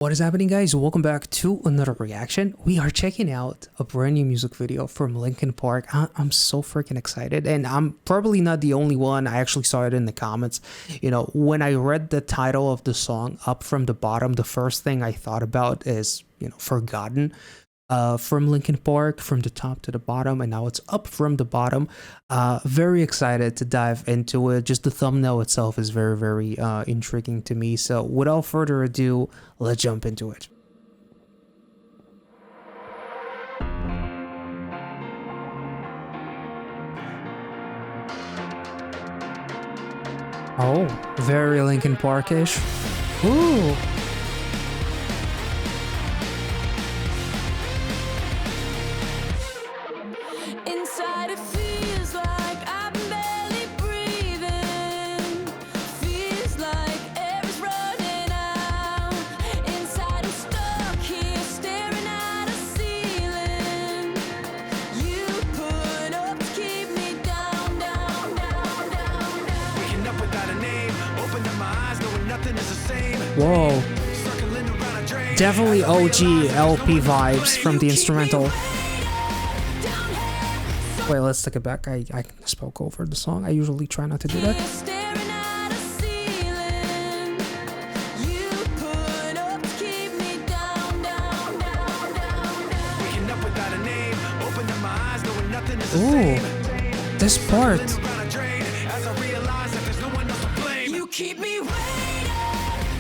What is happening, guys? Welcome back to another reaction. We are checking out a brand new music video from Linkin Park. I'm so freaking excited, and I'm probably not the only one. I actually saw it in the comments. When I read the title of the song, Up From the Bottom, the first thing I thought about is, Forgotten. From Linkin Park, from the top to the bottom, and now it's Up From the Bottom. Very excited to dive into it. Just the thumbnail itself is very intriguing to me. So without further ado, let's jump into it. Oh, very Linkin Park-ish. Ooh. Inside it feels like I'm barely breathing. Feels like air's running out. Inside I'm stuck here staring at a ceiling. You put up to keep me down. Waking up without a name, opened up my eyes knowing nothing is the same. Whoa. Definitely OG LP vibes from the instrumental. Wait, let's take it back. I spoke over the song. I usually try not to do that. Ooh, this part. You keep me waiting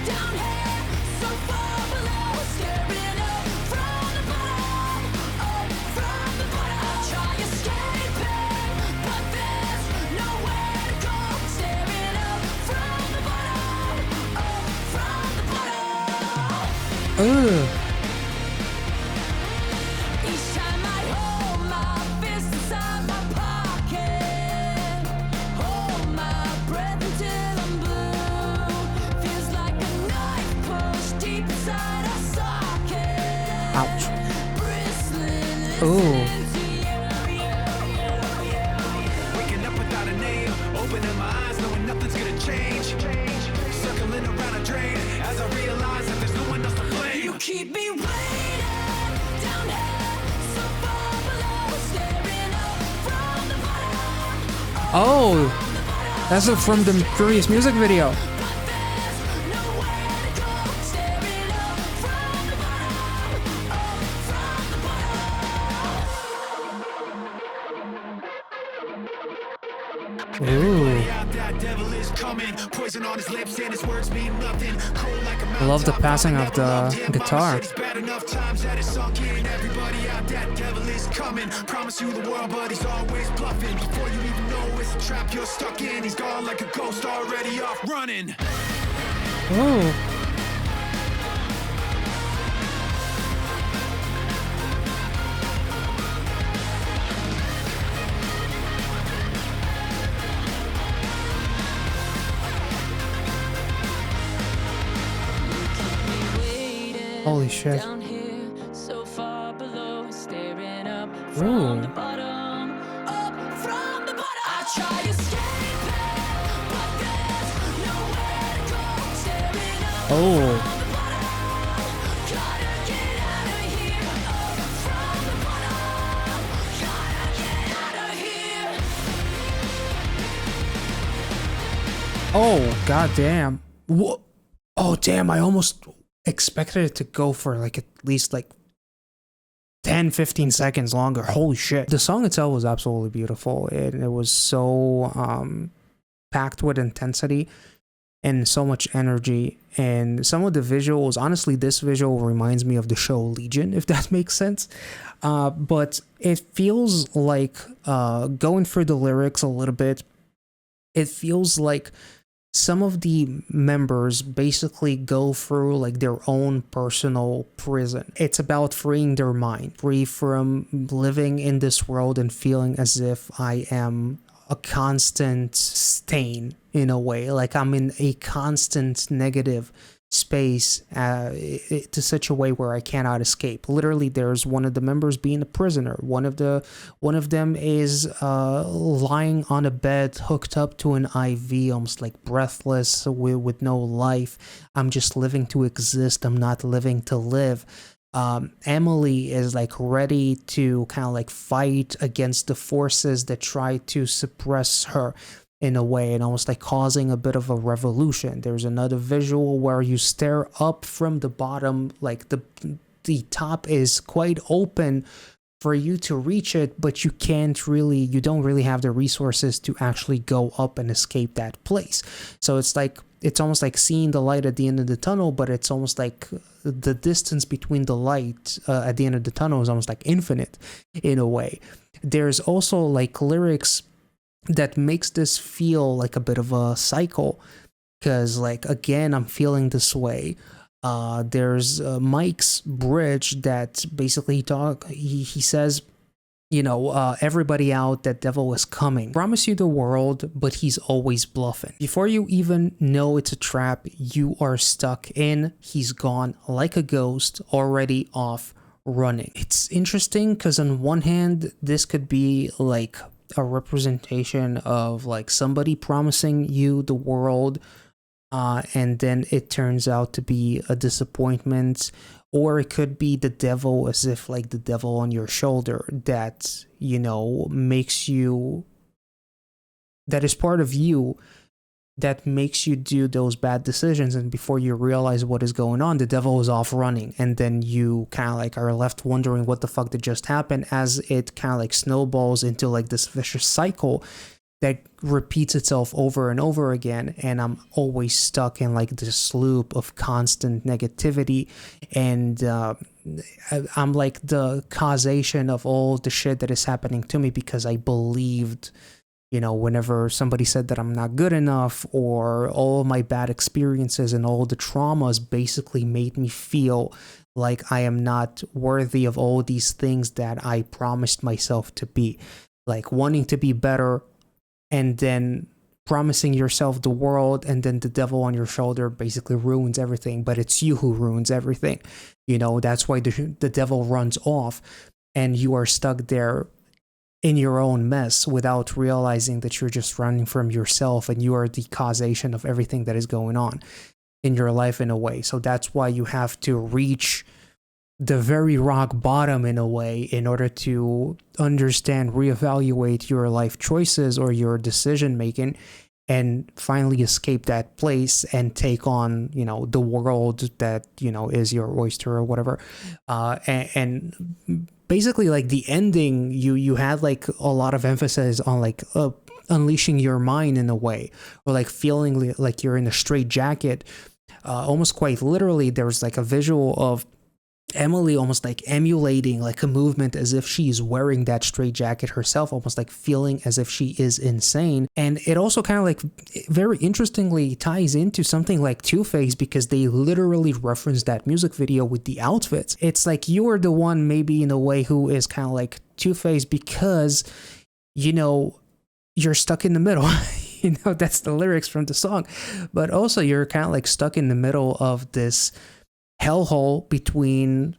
down here, so far below, staring up from the bottom, from the bottom. I try escaping, but there's nowhere to go. Staring up from the bottom, from the bottom. Ooh. Each time I hold my fist inside my pocket, hold my breath until I'm blue. Feels like a knife pushed deep inside a socket. Ouch. Bristling, Ooh. listening to Waking up without a name, opening my eyes knowing nothing's gonna change. Circling around a drain as I realize that there's no one else to blame. you. Keep me waiting down here, so far below, staring up from the bottom. Oh, that's from the previous music video. But there's nowhere to go. Staring up from the bottom, from the bottom. Ooh. Out that devil is coming, poison on his lips and his words mean nothing. Cold like a I love the mountaintop, passing of never loved the him. guitar. Mama said it's bad enough times that it's sunk in. Everybody out that devil is coming. Promise you the world, but he's always bluffing. Before you even know it's a trap you're stuck in, he's gone like a ghost already off running. Ooh. Holy shit. Down here, so far below, staring up Ooh. from the bottom, up from the bottom. I try escaping, but there's nowhere to go. Staring up Oh. from the bottom, gotta get out of here. Up from the bottom, gotta get out of here. Oh, goddamn. What? Oh, damn. I almost expected it to go for like at least like 10-15 seconds longer. Holy shit. The song itself was absolutely beautiful. It was so packed with intensity and so much energy. And some of the visuals, honestly, this visual reminds me of the show Legion, if that makes sense. But it feels like, going through the lyrics a little bit, it feels like some of the members basically go through like their own personal prison. It's about freeing their mind, free from living in this world and feeling as if I am a constant stain in a way, like I'm in a constant negative space to such a way where I cannot escape. Literally, there's one of the members being a prisoner. One of them is lying on a bed hooked up to an IV, almost like breathless, with no life. I'm just living to exist. I'm not living to live. Emily is like ready to kind of like fight against the forces that try to suppress her in a way, and almost like causing a bit of a revolution. There's another visual where you stare up from the bottom, like the top is quite open for you to reach it, but you don't really have the resources to actually go up and escape that place. So it's almost like seeing the light at the end of the tunnel, but it's almost like the distance between the light at the end of the tunnel is almost like infinite in a way. There's also like lyrics that makes this feel like a bit of a cycle, because like again I'm feeling this way. There's Mike's bridge that basically he says, everybody out, that devil is coming. Promise you the world, but he's always bluffing. Before you even know it's a trap, you are stuck in. He's gone like a ghost, already off running. It's interesting because on one hand, this could be like a representation of like somebody promising you the world, and then it turns out to be a disappointment. Or it could be the devil, as if like the devil on your shoulder that, makes you, that is part of you, that makes you do those bad decisions. And before you realize what is going on, the devil is off running. And then you kind of like are left wondering what the fuck did just happen, as it kind of like snowballs into like this vicious cycle that repeats itself over and over again. And I'm always stuck in like this loop of constant negativity. And I'm like the causation of all the shit that is happening to me, because I believed, whenever somebody said that I'm not good enough, or all my bad experiences and all the traumas basically made me feel like I am not worthy of all these things that I promised myself to be. Like wanting to be better, and then promising yourself the world, and then the devil on your shoulder basically ruins everything, but it's you who ruins everything. That's why the devil runs off, and you are stuck there in your own mess without realizing that you're just running from yourself, and you are the causation of everything that is going on in your life in a way. So that's why you have to reach the very rock bottom in a way in order to understand, reevaluate your life choices or your decision making, and finally escape that place and take on, the world that, is your oyster or whatever. And basically like the ending, you had like a lot of emphasis on like unleashing your mind in a way, or like feeling like you're in a straitjacket. Almost quite literally, there's like a visual of Emily almost like emulating like a movement as if she's wearing that straitjacket herself, almost like feeling as if she is insane. And it also kind of like very interestingly ties into something like Two-Face, because they literally reference that music video with the outfits. It's like you're the one maybe in a way who is kind of like Two-Face, because you're stuck in the middle. That's the lyrics from the song. But also you're kind of like stuck in the middle of this hellhole between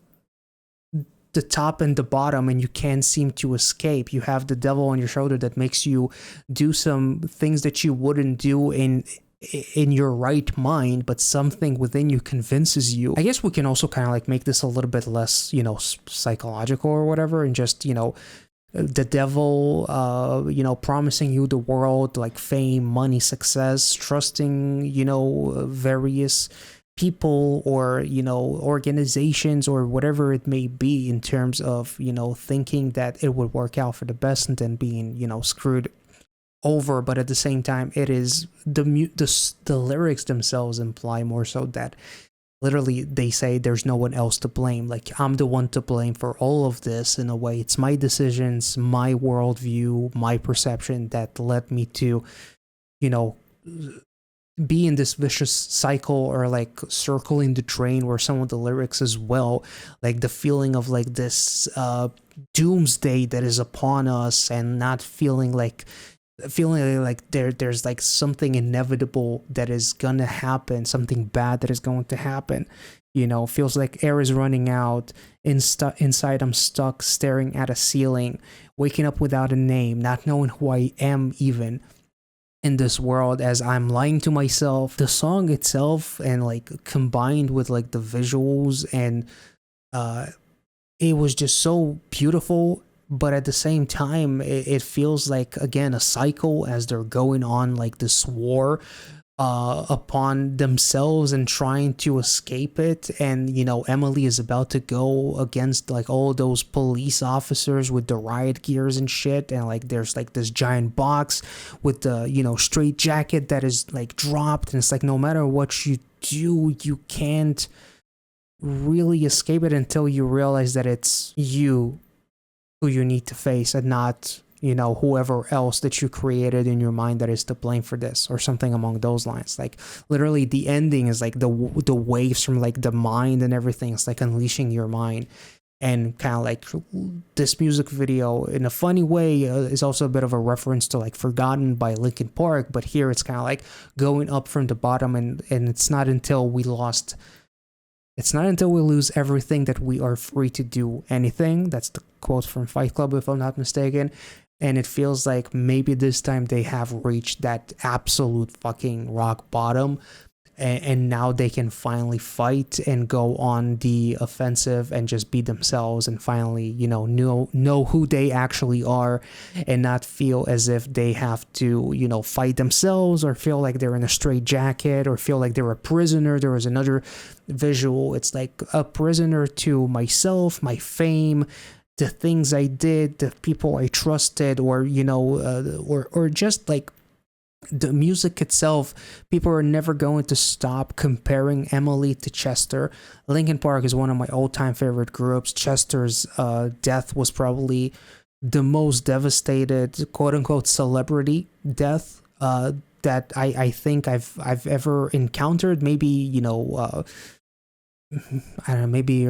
the top and the bottom, and you can't seem to escape. You have the devil on your shoulder that makes you do some things that you wouldn't do in your right mind, but something within you convinces you. I guess we can also kind of like make this a little bit less, psychological or whatever, and just, the devil, promising you the world, like fame, money, success, trusting, various people or organizations or whatever it may be, in terms of thinking that it would work out for the best, and then being screwed over. But at the same time, it is the lyrics themselves imply more so that literally they say there's no one else to blame. Like, I'm the one to blame for all of this in a way. It's my decisions, my worldview, my perception that led me to be in this vicious cycle, or like circling the drain, where some of the lyrics as well, like the feeling of like this doomsday that is upon us, and not feeling like feeling like there's like something inevitable that is gonna happen, something bad that is going to happen. Feels like air is running out. Inside, I'm stuck staring at a ceiling, waking up without a name, not knowing who I am even in this world, as I'm lying to myself. The song itself, and like combined with like the visuals, and it was just so beautiful. But at the same time, it feels like, again, a cycle, as they're going on like this war upon themselves and trying to escape it. And Emily is about to go against like all those police officers with the riot gears and shit, and like there's like this giant box with the straight jacket that is like dropped, and it's like no matter what you do, you can't really escape it until you realize that it's you who you need to face, and not whoever else that you created in your mind that is to blame for this, or something along those lines. Like literally the ending is like the waves from like the mind and everything. It's like unleashing your mind. And kind of like this music video, in a funny way, is also a bit of a reference to like Forgotten by Linkin Park, but here it's kind of like going up from the bottom, and it's not until we lose everything that we are free to do anything. That's the quote from Fight Club, if I'm not mistaken. And it feels like maybe this time they have reached that absolute fucking rock bottom, and now they can finally fight and go on the offensive and just be themselves, and finally know who they actually are, and not feel as if they have to fight themselves, or feel like they're in a straitjacket, or feel like they're a prisoner. There was another visual, it's like a prisoner to myself, my fame, the things I did, the people I trusted, or or just like the music itself. People are never going to stop comparing Emily to Chester. Linkin Park is one of my all-time favorite groups. Chester's death was probably the most devastated, quote-unquote, celebrity death that I think I've ever encountered. Maybe I don't know, maybe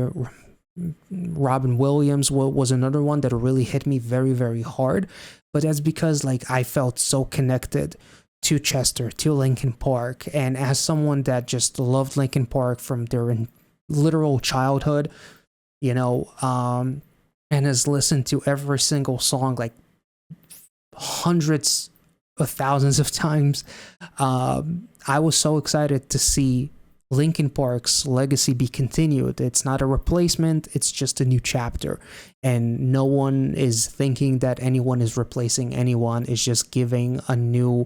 Robin Williams was another one that really hit me very, very hard. But that's because like I felt so connected to Chester, to Linkin Park, and as someone that just loved Linkin Park from their literal childhood, and has listened to every single song like hundreds of thousands of times, I was so excited to see Linkin Park's legacy be continued. It's not a replacement, it's just a new chapter. And no one is thinking that anyone is replacing anyone. It's just giving a new,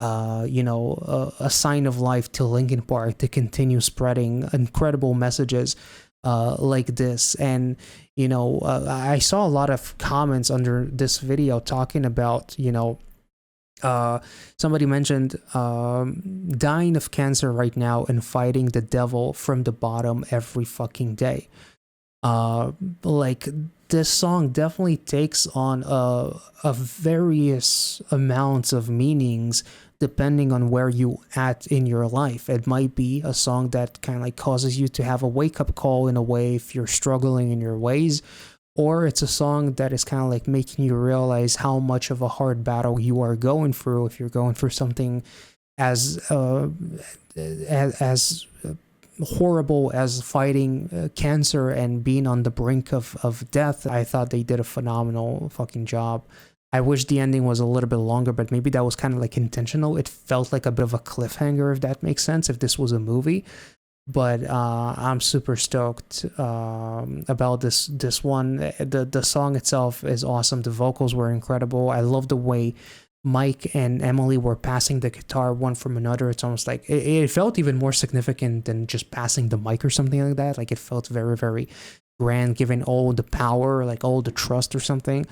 a sign of life to Linkin Park to continue spreading incredible messages like this. And, I saw a lot of comments under this video talking about, somebody mentioned dying of cancer right now and fighting the devil from the bottom every fucking day. Like this song definitely takes on a various amounts of meanings depending on where you at in your life. It might be a song that kind of like causes you to have a wake-up call in a way if you're struggling in your ways, or it's a song that is kind of like making you realize how much of a hard battle you are going through if you're going through something as horrible as fighting cancer and being on the brink of death. I thought they did a phenomenal fucking job. I wish the ending was a little bit longer, but maybe that was kind of like intentional. It felt like a bit of a cliffhanger, if that makes sense, if this was a movie. But I'm super stoked about this one. The song itself is awesome. The vocals were incredible. I love the way Mike and Emily were passing the guitar one from another. It's almost like it felt even more significant than just passing the mic or something like that. Like it felt very, very grand, giving all the power, like all the trust or something.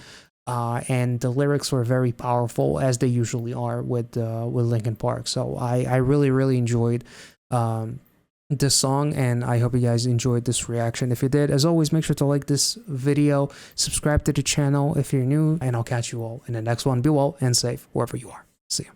And the lyrics were very powerful, as they usually are with Linkin Park. So I really, really enjoyed this song, and I hope you guys enjoyed this reaction. If you did, as always, make sure to like this video, subscribe to the channel if you're new, and I'll catch you all in the next one. Be well and safe wherever you are. See ya.